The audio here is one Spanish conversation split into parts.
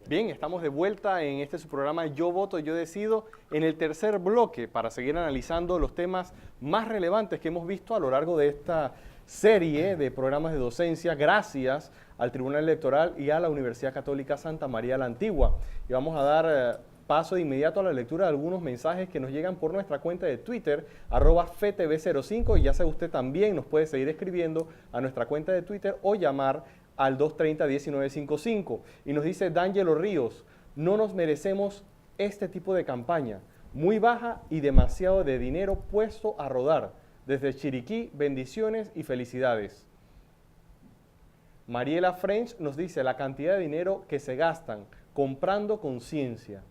Bien, estamos de vuelta en este su programa Yo Voto, Yo Decido, en el tercer bloque para seguir analizando los temas más relevantes que hemos visto a lo largo de esta serie de programas de docencia, gracias al Tribunal Electoral y a la Universidad Católica Santa María la Antigua. Y vamos a dar paso de inmediato a la lectura de algunos mensajes que nos llegan por nuestra cuenta de Twitter, @FTV05, y ya sea usted también nos puede seguir escribiendo a nuestra cuenta de Twitter o llamar al 230-1955. Y nos dice D'Angelo Ríos, no nos merecemos este tipo de campaña, muy baja y demasiado de dinero puesto a rodar. Desde Chiriquí, bendiciones y felicidades. Mariela French nos dice la cantidad de dinero que se gastan comprando conciencia.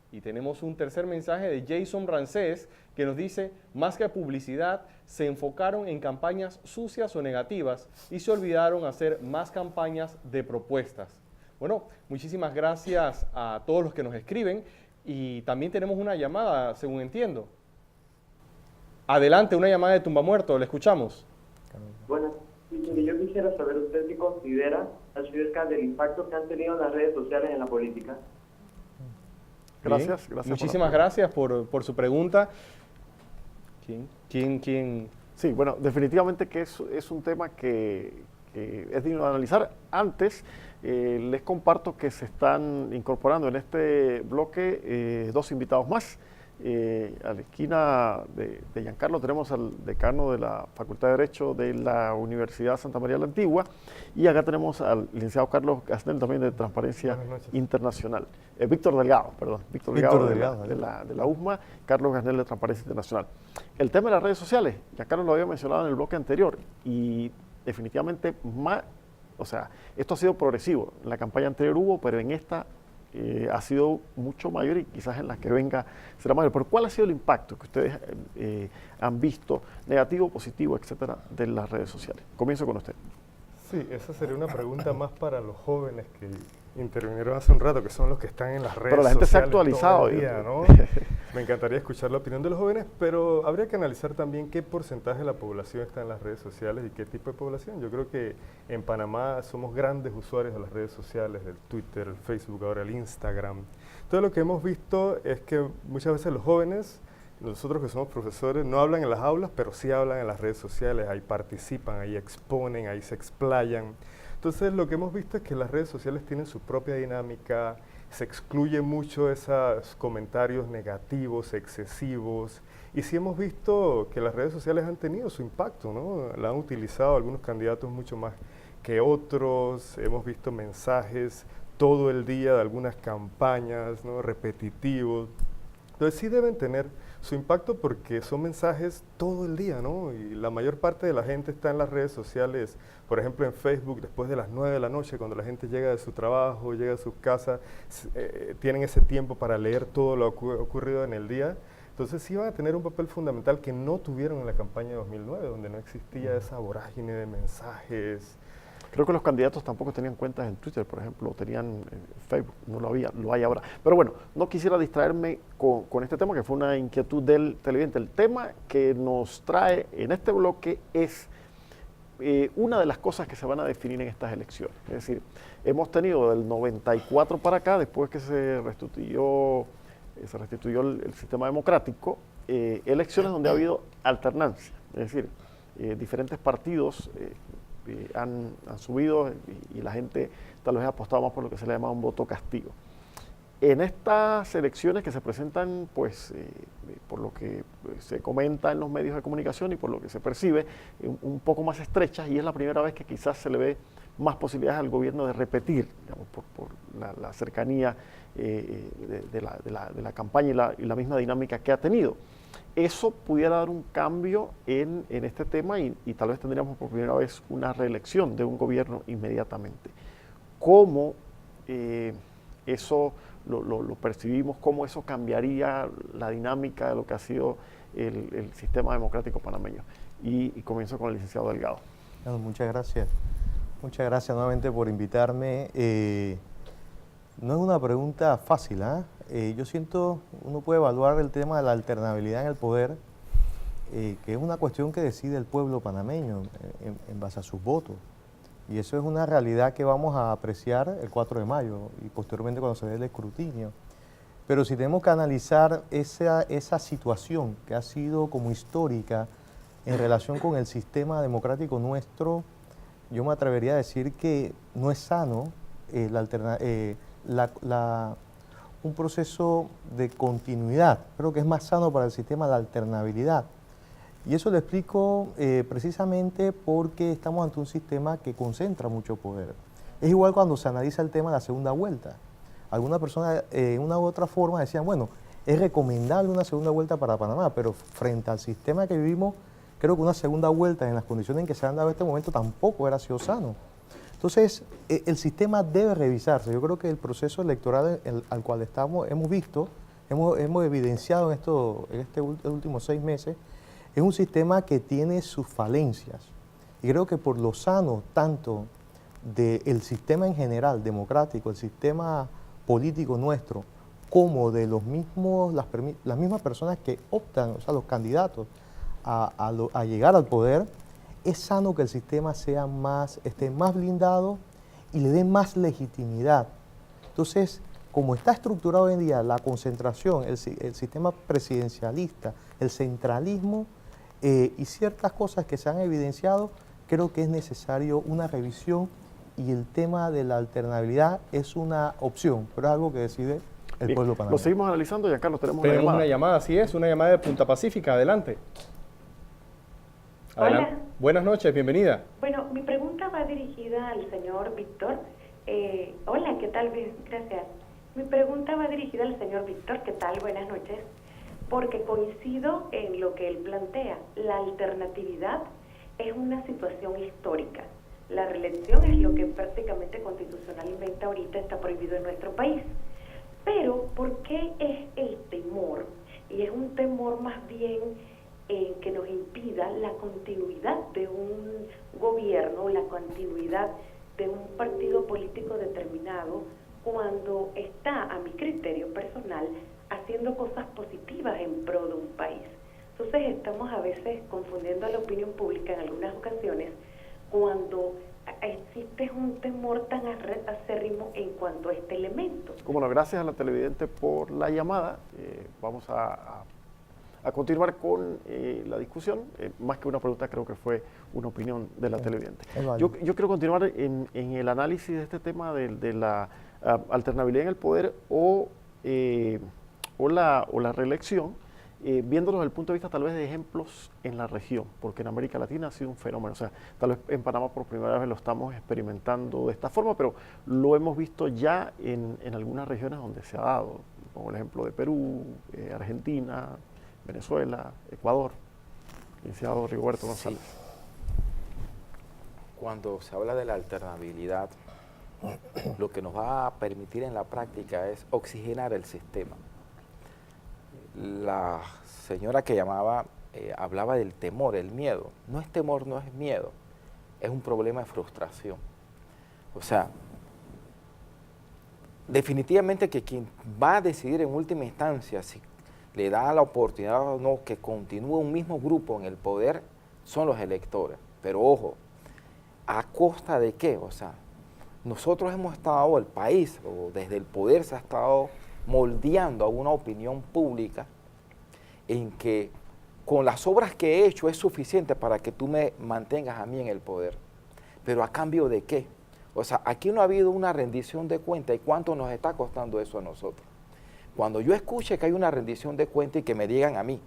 Y tenemos un tercer mensaje de Jason Rancés que nos dice, más que publicidad, se enfocaron en campañas sucias o negativas y se olvidaron hacer más campañas de propuestas. Bueno, muchísimas gracias a todos los que nos escriben y también tenemos una llamada, según entiendo. Adelante, una llamada de Tumbamuerto, le escuchamos. Bueno, yo quisiera saber usted qué considera acerca del impacto que han tenido las redes sociales en la política. Gracias. Muchísimas gracias por su pregunta. ¿Quién? Sí, bueno, definitivamente que es un tema que es digno de analizar. Antes, les comparto que se están incorporando en este bloque dos invitados más. A la esquina de Giancarlo tenemos al decano de la Facultad de Derecho de la Universidad Santa María la Antigua, y acá tenemos al licenciado Carlos Gasnel, también de Transparencia Internacional. Víctor Delgado de la USMA, Carlos Gasnel de Transparencia Internacional. El tema de las redes sociales, Giancarlo lo había mencionado en el bloque anterior, y definitivamente esto ha sido progresivo. En la campaña anterior hubo, pero en esta ha sido mucho mayor y quizás en la que venga será mayor. Pero ¿cuál ha sido el impacto que ustedes han visto, negativo, positivo, etcétera, de las redes sociales? Comienzo con usted. Sí, esa sería una pregunta más para los jóvenes que intervinieron hace un rato, que son los que están en las redes sociales. Pero la gente se ha actualizado. Todo el día, ¿no? Me encantaría escuchar la opinión de los jóvenes, pero habría que analizar también qué porcentaje de la población está en las redes sociales y qué tipo de población. Yo creo que en Panamá somos grandes usuarios de las redes sociales, del Twitter, el Facebook, ahora el Instagram. Todo lo que hemos visto es que muchas veces los jóvenes, nosotros que somos profesores, no hablan en las aulas, pero sí hablan en las redes sociales, ahí participan, ahí exponen, ahí se explayan. Entonces lo que hemos visto es que las redes sociales tienen su propia dinámica, se excluye mucho esos comentarios negativos, excesivos, y sí hemos visto que las redes sociales han tenido su impacto, ¿no? La han utilizado algunos candidatos mucho más que otros, hemos visto mensajes todo el día de algunas campañas, ¿no? Repetitivos. Entonces sí deben tener su impacto porque son mensajes todo el día, ¿no? Y la mayor parte de la gente está en las redes sociales, por ejemplo en Facebook, después de las 9 de la noche, cuando la gente llega de su trabajo, llega a sus casas, tienen ese tiempo para leer todo lo ocurrido en el día. Entonces sí van a tener un papel fundamental que no tuvieron en la campaña de 2009, donde no existía esa vorágine de mensajes. Creo que los candidatos tampoco tenían cuentas en Twitter, por ejemplo, tenían Facebook, no lo había, lo hay ahora. Pero bueno, no quisiera distraerme con este tema, que fue una inquietud del televidente. El tema que nos trae en este bloque es una de las cosas que se van a definir en estas elecciones. Es decir, hemos tenido del 94 para acá, después que se restituyó el sistema democrático, elecciones donde ha habido alternancia, es decir, diferentes partidos han subido y la gente tal vez ha apostado más por lo que se le llama un voto castigo. En estas elecciones que se presentan, pues, por lo que se comenta en los medios de comunicación y por lo que se percibe, un poco más estrechas, y es la primera vez que quizás se le ve más posibilidades al gobierno de repetir, digamos, por la cercanía de la campaña y la misma dinámica que ha tenido. Eso pudiera dar un cambio en este tema y tal vez tendríamos por primera vez una reelección de un gobierno inmediatamente. ¿Cómo eso lo percibimos? ¿Cómo eso cambiaría la dinámica de lo que ha sido el sistema democrático panameño? Y comienzo con el licenciado Delgado. Bueno, muchas gracias. Muchas gracias nuevamente por invitarme. No es una pregunta fácil, yo siento, uno puede evaluar el tema de la alternabilidad en el poder, que es una cuestión que decide el pueblo panameño en base a sus votos. Y eso es una realidad que vamos a apreciar el 4 de mayo y posteriormente cuando se dé el escrutinio. Pero si tenemos que analizar esa situación que ha sido como histórica en relación con el sistema democrático nuestro, yo me atrevería a decir que no es sano un proceso de continuidad. Creo que es más sano para el sistema la alternabilidad. Y eso lo explico precisamente porque estamos ante un sistema que concentra mucho poder. Es igual cuando se analiza el tema de la segunda vuelta. Algunas personas en una u otra forma decían, bueno, es recomendable una segunda vuelta para Panamá, pero frente al sistema que vivimos, creo que una segunda vuelta en las condiciones en que se han dado en este momento tampoco hubiera sido sano. Entonces, el sistema debe revisarse. Yo creo que el proceso electoral al cual hemos visto, hemos evidenciado en estos últimos 6 meses, es un sistema que tiene sus falencias. Y creo que por lo sano tanto del sistema en general, democrático, el sistema político nuestro, como de las mismas personas que optan, o sea, los candidatos a llegar al poder, es sano que el sistema esté más blindado y le dé más legitimidad. Entonces, como está estructurado hoy en día la concentración, el sistema presidencialista, el centralismo y ciertas cosas que se han evidenciado, creo que es necesario una revisión y el tema de la alternabilidad es una opción, pero es algo que decide el pueblo panameño. Lo seguimos analizando, Giancarlo, tenemos una llamada, así es, una llamada de Punta Pacífica, adelante. Adelante. Hola. Buenas noches, bienvenida. Bueno, mi pregunta va dirigida al señor Víctor. Hola, ¿qué tal? Gracias. Mi pregunta va dirigida al señor Víctor. ¿Qué tal? Buenas noches. Porque coincido en lo que él plantea. La alternatividad es una situación histórica. La reelección es lo que prácticamente constitucionalmente ahorita está prohibido en nuestro país. Pero, ¿por qué es el temor? Y es un temor más bien que nos impida la continuidad de un gobierno, la continuidad de un partido político determinado cuando está, a mi criterio personal, haciendo cosas positivas en pro de un país. Entonces estamos a veces confundiendo a la opinión pública en algunas ocasiones cuando existe un temor tan acérrimo en cuanto a este elemento. Como no, gracias a la televidente por la llamada. Vamos a continuar con la discusión. Más que una pregunta, creo que fue una opinión de la televidente. Yo quiero continuar en el análisis de este tema de la alternabilidad en el poder o la reelección, viéndolo desde el punto de vista tal vez de ejemplos en la región, porque en América Latina ha sido un fenómeno. O sea, tal vez en Panamá por primera vez lo estamos experimentando de esta forma, pero lo hemos visto ya en algunas regiones donde se ha dado, como el ejemplo de Perú, Argentina, Venezuela, Ecuador. Licenciado Rigoberto González. Sí. Cuando se habla de la alternabilidad, lo que nos va a permitir en la práctica es oxigenar el sistema. La señora que llamaba hablaba del temor, el miedo. No es temor, no es miedo, es un problema de frustración. O sea, definitivamente que quien va a decidir en última instancia si le da la oportunidad o no que continúe un mismo grupo en el poder son los electores. Pero ojo, ¿a costa de qué? O sea, nosotros hemos estado, el país, o desde el poder se ha estado moldeando a una opinión pública en que con las obras que he hecho es suficiente para que tú me mantengas a mí en el poder. Pero ¿a cambio de qué? O sea, aquí no ha habido una rendición de cuenta. ¿Y cuánto nos está costando eso a nosotros? Cuando yo escuche que hay una rendición de cuenta y que me digan a mí,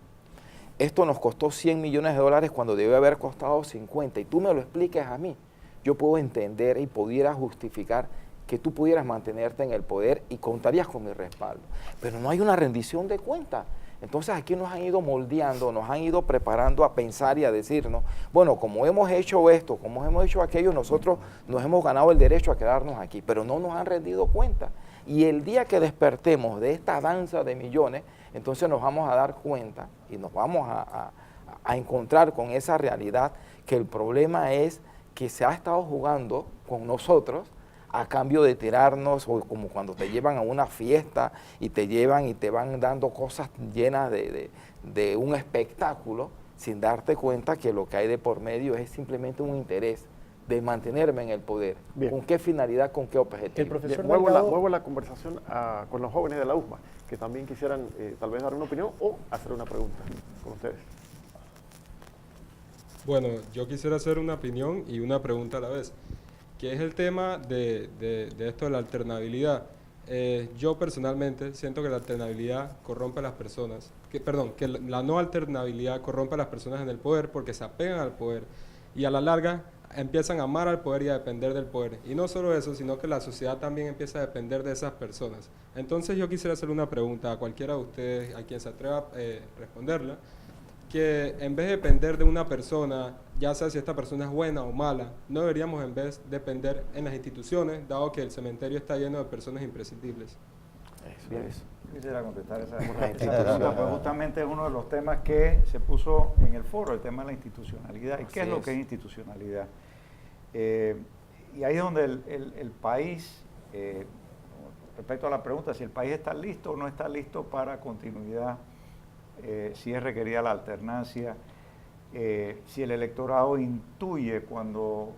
esto nos costó 100 millones de dólares cuando debe haber costado 50, y tú me lo expliques a mí, yo puedo entender y pudiera justificar que tú pudieras mantenerte en el poder y contarías con mi respaldo. Pero no hay una rendición de cuenta. Entonces aquí nos han ido moldeando, nos han ido preparando a pensar y a decirnos, bueno, como hemos hecho esto, como hemos hecho aquello, nosotros nos hemos ganado el derecho a quedarnos aquí, pero no nos han rendido cuenta. Y el día que despertemos de esta danza de millones, entonces nos vamos a dar cuenta y nos vamos a encontrar con esa realidad que el problema es que se ha estado jugando con nosotros a cambio de tirarnos, o como cuando te llevan a una fiesta y te llevan y te van dando cosas llenas de un espectáculo, sin darte cuenta que lo que hay de por medio es simplemente un interés de mantenerme en el poder. Bien. ¿Con qué finalidad, con qué El objetivo? profesor Bien, Delgado- vuelvo la conversación con los jóvenes de la USMA, que también quisieran tal vez dar una opinión o hacer una pregunta con ustedes. Bueno, yo quisiera hacer una opinión y una pregunta a la vez, que es el tema de esto de la alternabilidad. Yo personalmente siento que la alternabilidad corrompe a las personas, que la no alternabilidad corrompe a las personas en el poder porque se apegan al poder y a la larga empiezan a amar al poder y a depender del poder. Y no solo eso, sino que la sociedad también empieza a depender de esas personas. Entonces yo quisiera hacer una pregunta a cualquiera de ustedes, a quien se atreva a responderla, que en vez de depender de una persona, ya sea si esta persona es buena o mala, no deberíamos en vez depender en las instituciones, dado que el cementerio está lleno de personas imprescindibles. Bien, quisiera contestar esa instituciones. pregunta, pues justamente es uno de los temas que se puso en el foro, el tema de la institucionalidad. ¿Y qué es lo que es institucionalidad? Y ahí es donde el país, respecto a la pregunta, si el país está listo o no está listo para continuidad, si es requerida la alternancia, si el electorado intuye cuando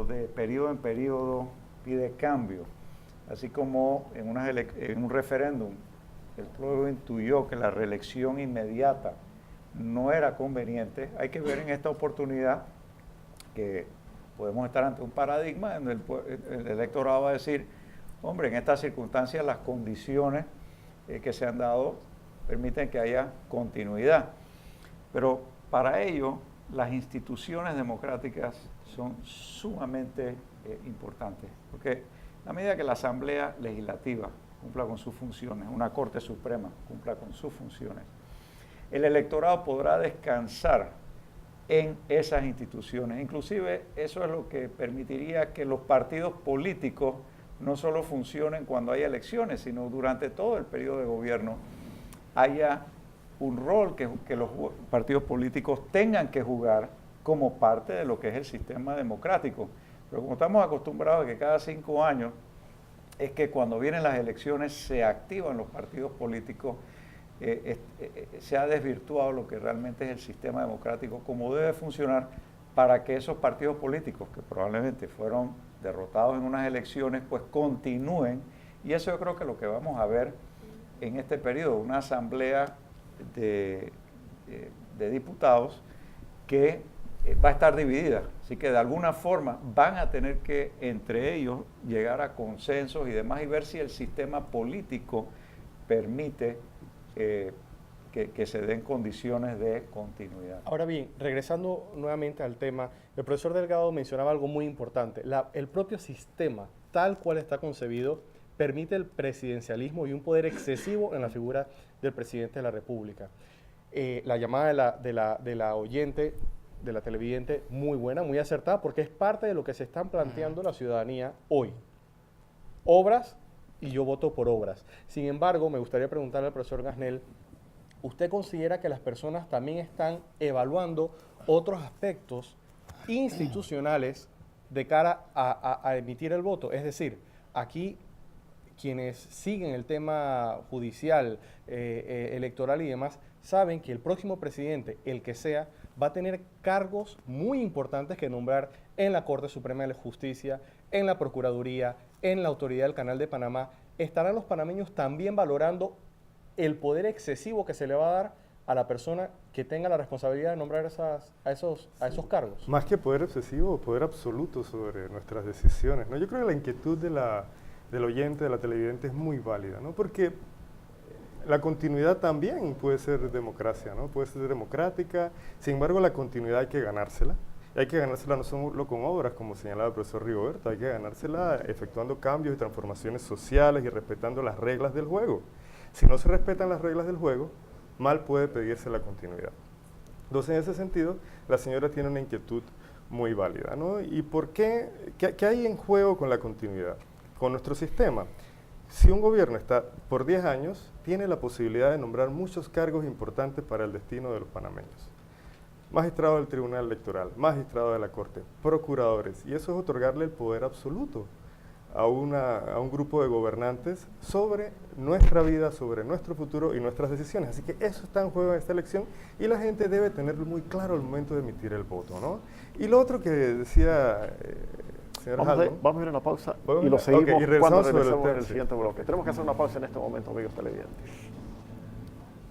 de periodo en periodo pide cambio, así como en un referéndum el pueblo intuyó que la reelección inmediata no era conveniente. Hay que ver en esta oportunidad que podemos estar ante un paradigma en el electorado va a decir, hombre, en estas circunstancias las condiciones que se han dado permiten que haya continuidad. Pero para ello, las instituciones democráticas son sumamente importantes, porque a medida que la Asamblea Legislativa cumpla con sus funciones, una Corte Suprema cumpla con sus funciones, el electorado podrá descansar en esas instituciones. Inclusive eso es lo que permitiría que los partidos políticos no solo funcionen cuando hay elecciones, sino durante todo el periodo de gobierno haya un rol que los partidos políticos tengan que jugar como parte de lo que es el sistema democrático. Pero como estamos acostumbrados a que cada 5 años es que cuando vienen las elecciones se activan los partidos políticos, se ha desvirtuado lo que realmente es el sistema democrático, como debe funcionar para que esos partidos políticos que probablemente fueron derrotados en unas elecciones, pues continúen. Y eso yo creo que es lo que vamos a ver en este periodo, una asamblea de diputados que va a estar dividida, así que de alguna forma van a tener que entre ellos llegar a consensos y demás y ver si el sistema político permite que se den condiciones de continuidad. Ahora bien, regresando nuevamente al tema, el profesor Delgado mencionaba algo muy importante. El propio sistema, tal cual está concebido, permite el presidencialismo y un poder excesivo en la figura del presidente de la República. La llamada de la oyente, de la televidente, muy buena, muy acertada, porque es parte de lo que se están planteando la ciudadanía hoy. Obras, y yo voto por obras. Sin embargo, me gustaría preguntarle al profesor Gasnell, ¿usted considera que las personas también están evaluando otros aspectos institucionales de cara a emitir el voto? Es decir, aquí quienes siguen el tema judicial, electoral y demás, saben que el próximo presidente, el que sea, va a tener cargos muy importantes que nombrar en la Corte Suprema de Justicia, en la Procuraduría, en la Autoridad del Canal de Panamá. ¿Estarán los panameños también valorando el poder excesivo que se le va a dar a la persona que tenga la responsabilidad de nombrar a esos cargos? Más que poder excesivo, poder absoluto sobre nuestras decisiones, ¿no? Yo creo que la inquietud del oyente, de la televidente, es muy válida, ¿no? Porque la continuidad también puede ser democracia, ¿no? Puede ser democrática, sin embargo la continuidad hay que ganársela. Y hay que ganársela no solo con obras, como señalaba el profesor Rigoberto, hay que ganársela efectuando cambios y transformaciones sociales y respetando las reglas del juego. Si no se respetan las reglas del juego, mal puede pedirse la continuidad. Entonces, en ese sentido, la señora tiene una inquietud muy válida, ¿no? ¿Y por qué? ¿Qué hay en juego con la continuidad? Con nuestro sistema. Si un gobierno está por 10 años, tiene la posibilidad de nombrar muchos cargos importantes para el destino de los panameños. Magistrado del Tribunal Electoral, magistrado de la Corte, procuradores, y eso es otorgarle el poder absoluto a un grupo de gobernantes sobre nuestra vida, sobre nuestro futuro y nuestras decisiones. Así que eso está en juego en esta elección y la gente debe tenerlo muy claro al momento de emitir el voto, ¿no? Y lo otro que decía señor Haldo, vamos a ir a una pausa y lo seguimos cuando regresemos en el siguiente bloque. Tenemos que hacer una pausa en este momento, amigos televidentes.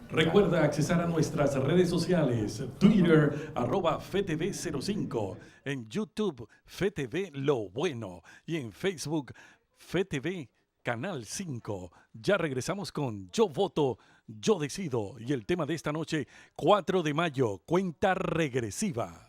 Recuerda accesar a nuestras redes sociales, Twitter, @FETV05, en YouTube, FETV Lo Bueno, y en Facebook, FETV Canal 5. Ya regresamos con Yo Voto, Yo Decido, y el tema de esta noche, 4 de mayo, cuenta regresiva.